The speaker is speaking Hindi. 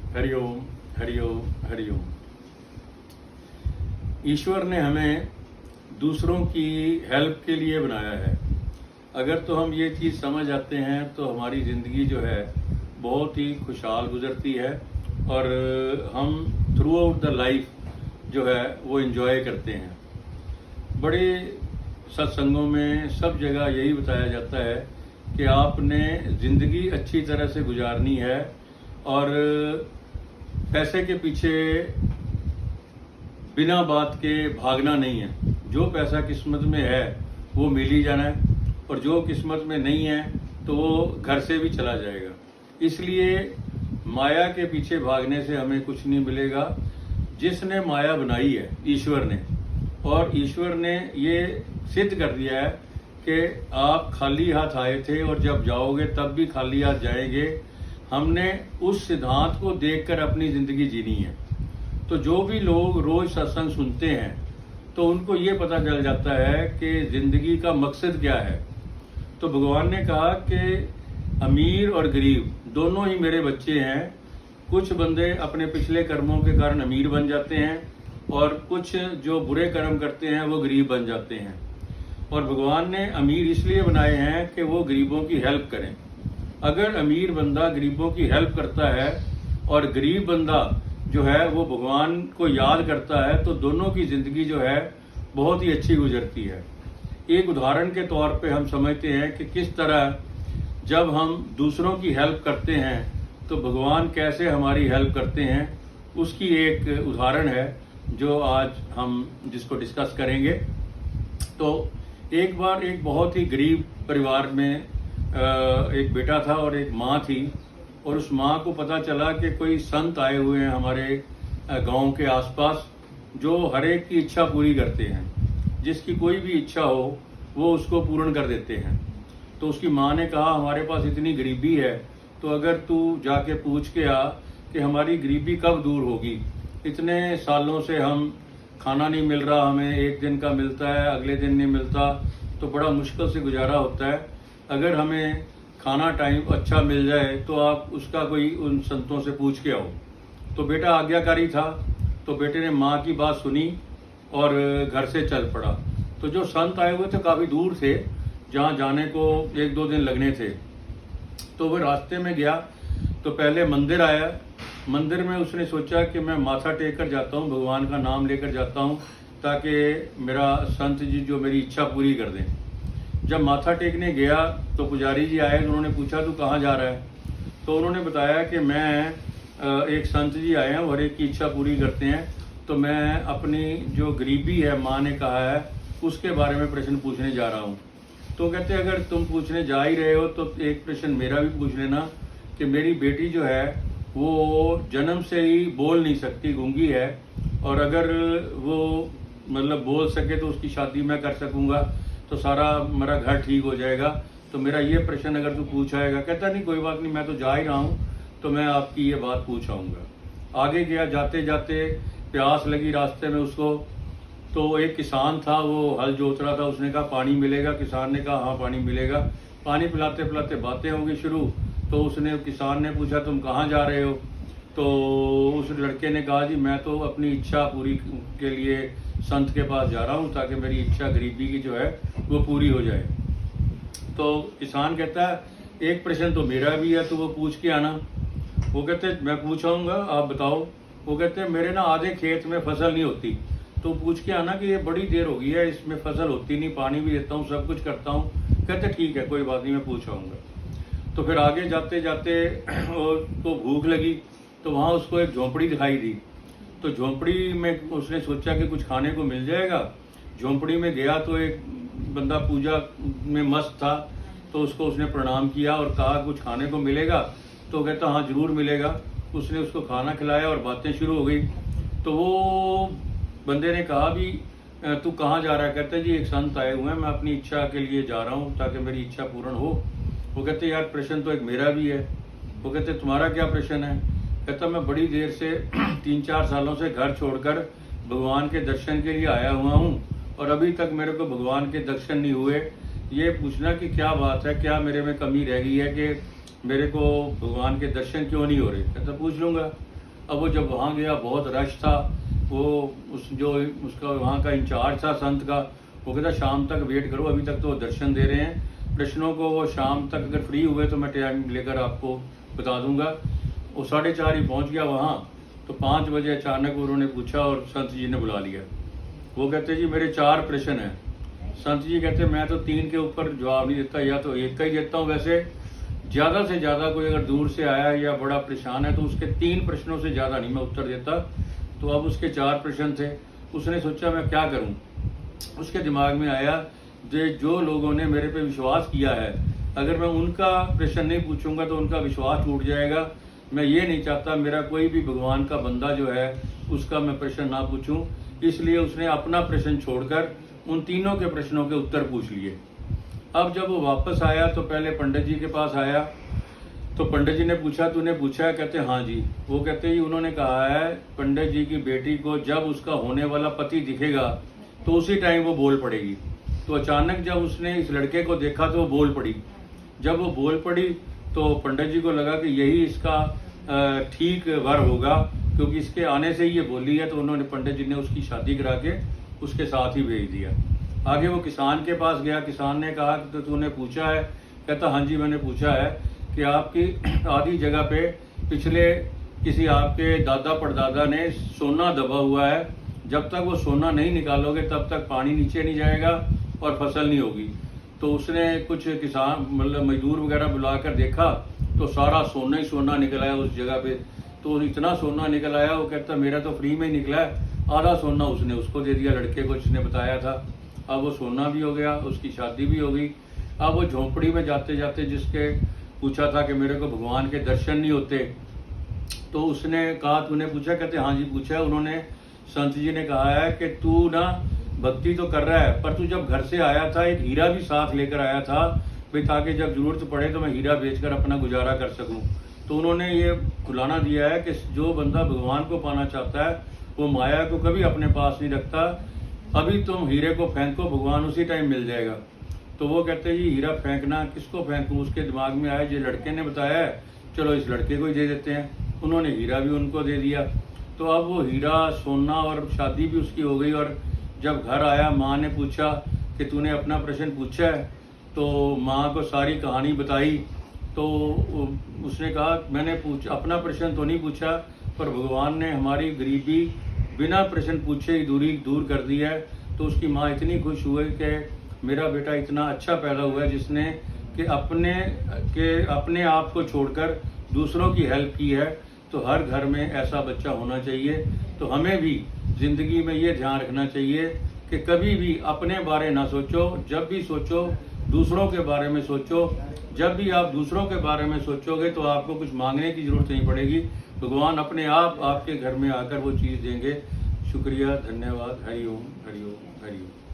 हरिओम हरिओम हरिओम। ईश्वर ने हमें दूसरों की हेल्प के लिए बनाया है। अगर तो हम ये चीज़ समझ आते हैं तो हमारी ज़िंदगी जो है बहुत ही खुशहाल गुजरती है और हम थ्रू आउट द लाइफ जो है वो एंजॉय करते हैं। बड़े सत्संगों में सब जगह यही बताया जाता है कि आपने ज़िंदगी अच्छी तरह से गुजारनी है और पैसे के पीछे बिना बात के भागना नहीं है। जो पैसा किस्मत में है वो मिल ही जाना है और जो किस्मत में नहीं है तो वो घर से भी चला जाएगा। इसलिए माया के पीछे भागने से हमें कुछ नहीं मिलेगा। जिसने माया बनाई है ईश्वर ने, और ईश्वर ने ये सिद्ध कर दिया है कि आप खाली हाथ आए थे और जब जाओगे तब भी खाली हाथ जाएंगे। हमने उस सिद्धांत को देखकर अपनी ज़िंदगी जीनी है। तो जो भी लोग रोज़ सत्संग सुनते हैं तो उनको ये पता चल जाता है कि ज़िंदगी का मकसद क्या है। तो भगवान ने कहा कि अमीर और गरीब दोनों ही मेरे बच्चे हैं। कुछ बंदे अपने पिछले कर्मों के कारण अमीर बन जाते हैं और कुछ जो बुरे कर्म करते हैं वो गरीब बन जाते हैं। और भगवान ने अमीर इसलिए बनाए हैं कि वो गरीबों की हेल्प करें। अगर अमीर बंदा गरीबों की हेल्प करता है और गरीब बंदा जो है वो भगवान को याद करता है तो दोनों की ज़िंदगी जो है बहुत ही अच्छी गुजरती है। एक उदाहरण के तौर पे हम समझते हैं कि किस तरह जब हम दूसरों की हेल्प करते हैं तो भगवान कैसे हमारी हेल्प करते हैं, उसकी एक उदाहरण है जो आज हम जिसको डिस्कस करेंगे। तो एक बार एक बहुत ही गरीब परिवार में एक बेटा था और एक माँ थी। और उस माँ को पता चला कि कोई संत आए हुए हैं हमारे गांव के आसपास जो हर एक की इच्छा पूरी करते हैं। जिसकी कोई भी इच्छा हो वो उसको पूर्ण कर देते हैं। तो उसकी माँ ने कहा हमारे पास इतनी गरीबी है तो अगर तू जाके पूछ के आ कि हमारी गरीबी कब दूर होगी। इतने सालों से हम खाना नहीं मिल रहा, हमें एक दिन का मिलता है, अगले दिन नहीं मिलता, तो बड़ा मुश्किल से गुजारा होता है। अगर हमें खाना टाइम अच्छा मिल जाए तो आप उसका कोई उन संतों से पूछ के आओ। तो बेटा आज्ञाकारी था तो बेटे ने माँ की बात सुनी और घर से चल पड़ा। तो जो संत आए हुए थे काफ़ी दूर थे, जहाँ जाने को 1-2 दिन लगने थे। तो वो रास्ते में गया तो पहले मंदिर आया। मंदिर में उसने सोचा कि मैं माथा टेक कर जाता हूँ, भगवान का नाम लेकर जाता हूँ ताकि मेरा संत जी जो मेरी इच्छा पूरी कर दें। जब माथा टेकने गया तो पुजारी जी आए, उन्होंने पूछा तू कहाँ जा रहा है। तो उन्होंने बताया कि मैं एक संत जी आए हैं, हर एक की इच्छा पूरी करते हैं, तो मैं अपनी जो गरीबी है माँ ने कहा है उसके बारे में प्रश्न पूछने जा रहा हूँ। तो कहते अगर तुम पूछने जा ही रहे हो तो एक प्रश्न मेरा भी पूछ लेना कि मेरी बेटी जो है वो जन्म से ही बोल नहीं सकती, गूंगी है, और अगर वो मतलब बोल सके तो उसकी शादी मैं कर सकूंगा तो सारा मेरा घर ठीक हो जाएगा। तो मेरा ये प्रश्न अगर तू पूछ आएगा। कहता नहीं कोई बात नहीं, मैं तो जा ही रहा हूँ तो मैं आपकी ये बात पूछ आऊँगा। आगे गया, जाते जाते प्यास लगी रास्ते में उसको। तो एक किसान था वो हल जोत रहा था, उसने कहा पानी मिलेगा। किसान ने कहा हाँ पानी मिलेगा। पानी पिलाते पिलाते बातें होंगी शुरू। तो उसने किसान ने पूछा तुम कहाँ जा रहे हो। तो उस लड़के ने कहा जी मैं तो अपनी इच्छा पूरी के लिए संत के पास जा रहा हूँ ताकि मेरी इच्छा गरीबी की जो है वो पूरी हो जाए। तो किसान कहता है एक प्रश्न तो मेरा भी है तो वो पूछ के आना। वो कहते मैं पूछाऊँगा, आप बताओ। वो कहते मेरे ना आधे खेत में फसल नहीं होती, तो पूछ के आना कि ये बड़ी देर हो गई है इसमें फसल होती नहीं, पानी भी देता हूँ, सब कुछ करता हूँ। कहते ठीक है कोई बात नहीं, मैं पूछ आऊँगा। तो फिर आगे जाते जाते उसको भूख लगी तो वहाँ उसको एक झोंपड़ी दिखाई दी। तो झोंपड़ी में उसने सोचा कि कुछ खाने को मिल जाएगा। झोंपड़ी में गया तो एक बंदा पूजा में मस्त था, तो उसको उसने प्रणाम किया और कहा कुछ खाने को मिलेगा। तो कहता हाँ ज़रूर मिलेगा। उसने उसको खाना खिलाया और बातें शुरू हो गई। तो वो बंदे ने कहा भी तू कहाँ जा रहा है। कहता जी एक संत आए हुए हैं, मैं अपनी इच्छा के लिए जा रहा हूँ ताकि मेरी इच्छा पूर्ण हो। वो कहते यार प्रश्न तो एक मेरा भी है। वो कहते तुम्हारा क्या प्रश्न है। कहता मैं बड़ी देर से 3-4 सालों से घर छोड़कर भगवान के दर्शन के लिए आया हुआ हूँ और अभी तक मेरे को भगवान के दर्शन नहीं हुए। ये पूछना कि क्या बात है, क्या मेरे में कमी रह गई है कि मेरे को भगवान के दर्शन क्यों नहीं हो रहे। कहता पूछ लूँगा। अब वो जब वहाँ गया बहुत रश था, वो उसका वहाँ का इंचार्ज था संत का, वो कहता शाम तक वेट करो, अभी तक तो दर्शन दे रहे हैं, प्रश्नों को वो शाम तक अगर फ्री हुए तो मैं टाइम लेकर आपको बता दूंगा। वो 4:30 ही पहुँच गया वहाँ, तो 5 बजे अचानक उन्होंने पूछा और संत जी ने बुला लिया। वो कहते जी मेरे 4 प्रश्न हैं। संत जी कहते मैं तो 3 के ऊपर जवाब नहीं देता, या तो एक का ही देता हूँ। वैसे ज़्यादा से ज़्यादा कोई अगर दूर से आया या बड़ा परेशान है तो उसके 3 प्रश्नों से ज़्यादा नहीं मैं उत्तर देता। तो अब उसके 4 प्रश्न थे। उसने सोचा मैं क्या करूं। उसके दिमाग में आया जो लोगों ने मेरे पे विश्वास किया है, अगर मैं उनका प्रश्न नहीं पूछूंगा तो उनका विश्वास टूट जाएगा। मैं ये नहीं चाहता मेरा कोई भी भगवान का बंदा जो है उसका मैं प्रश्न ना पूछूं। इसलिए उसने अपना प्रश्न छोड़कर उन तीनों के प्रश्नों के उत्तर पूछ लिए। अब जब वो वापस आया तो पहले पंडित जी के पास आया, तो पंडित जी ने पूछा तूने पूछा है? कहते हाँ जी। वो कहते जी उन्होंने कहा है पंडित जी की बेटी को जब उसका होने वाला पति दिखेगा तो उसी टाइम वो बोल पड़ेगी। तो अचानक जब उसने इस लड़के को देखा तो वो बोल पड़ी। जब वो बोल पड़ी तो पंडित जी को लगा कि यही इसका ठीक वर होगा, क्योंकि इसके आने से ही ये बोली है। तो उन्होंने पंडित जी ने उसकी शादी करा के उसके साथ ही भेज दिया। आगे वो किसान के पास गया। किसान ने कहा कि तो तूने पूछा है? कहता हाँ जी मैंने पूछा है कि आपकी आधी जगह पे पिछले किसी आपके दादा परदादा ने सोना दबा हुआ है, जब तक वो सोना नहीं निकालोगे तब तक पानी नीचे नहीं जाएगा और फसल नहीं होगी। तो उसने कुछ किसान मतलब मजदूर वगैरह बुलाकर देखा तो सारा सोना ही सोना निकल आया उस जगह पे। तो इतना सोना निकल आया, वो कहता मेरा तो फ्री में ही निकला है। आधा सोना उसने उसको दे दिया, लड़के को जिसने बताया था। अब वो सोना भी हो गया, उसकी शादी भी हो गई। अब वो झोंपड़ी में जाते जाते जिसके पूछा था कि मेरे को भगवान के दर्शन नहीं होते, तो उसने कहा तूने पूछा? कहते हाँ जी पूछा है। उन्होंने संत जी ने कहा है कि तू ना भक्ति तो कर रहा है, पर तू जब घर से आया था एक हीरा भी साथ लेकर आया था भाई, ताकि जब जरूरत पड़े तो मैं हीरा बेचकर अपना गुजारा कर सकूं। तो उन्होंने ये खुलाना दिया है कि जो बंदा भगवान को पाना चाहता है वो माया को कभी अपने पास नहीं रखता। अभी तुम हीरे को फेंको, भगवान उसी टाइम मिल जाएगा। तो वो कहते हैं जी हीरा फेंकना किसको फेंकूं? उसके दिमाग में आया जो लड़के ने बताया है, चलो इस लड़के को ही दे देते हैं। उन्होंने हीरा भी उनको दे दिया। तो अब वो हीरा सोना और शादी भी उसकी हो गई। और जब घर आया माँ ने पूछा कि तूने अपना प्रश्न पूछा है? तो माँ को सारी कहानी बताई। तो उसने कहा मैंने अपना प्रश्न तो नहीं पूछा, पर भगवान ने हमारी गरीबी बिना प्रश्न पूछे ही दूर कर दी है। तो उसकी माँ इतनी खुश हुई कि मेरा बेटा इतना अच्छा पैदा हुआ है जिसने कि अपने आप को छोड़कर दूसरों की हेल्प की है। तो हर घर में ऐसा बच्चा होना चाहिए। तो हमें भी जिंदगी में ये ध्यान रखना चाहिए कि कभी भी अपने बारे ना सोचो, जब भी सोचो दूसरों के बारे में सोचो। जब भी आप दूसरों के बारे में सोचोगे तो आपको कुछ मांगने की जरूरत नहीं पड़ेगी, भगवान अपने आप आपके घर में आकर वो चीज़ देंगे। शुक्रिया, धन्यवाद। हरि ओम हरि ओम हरि ओम।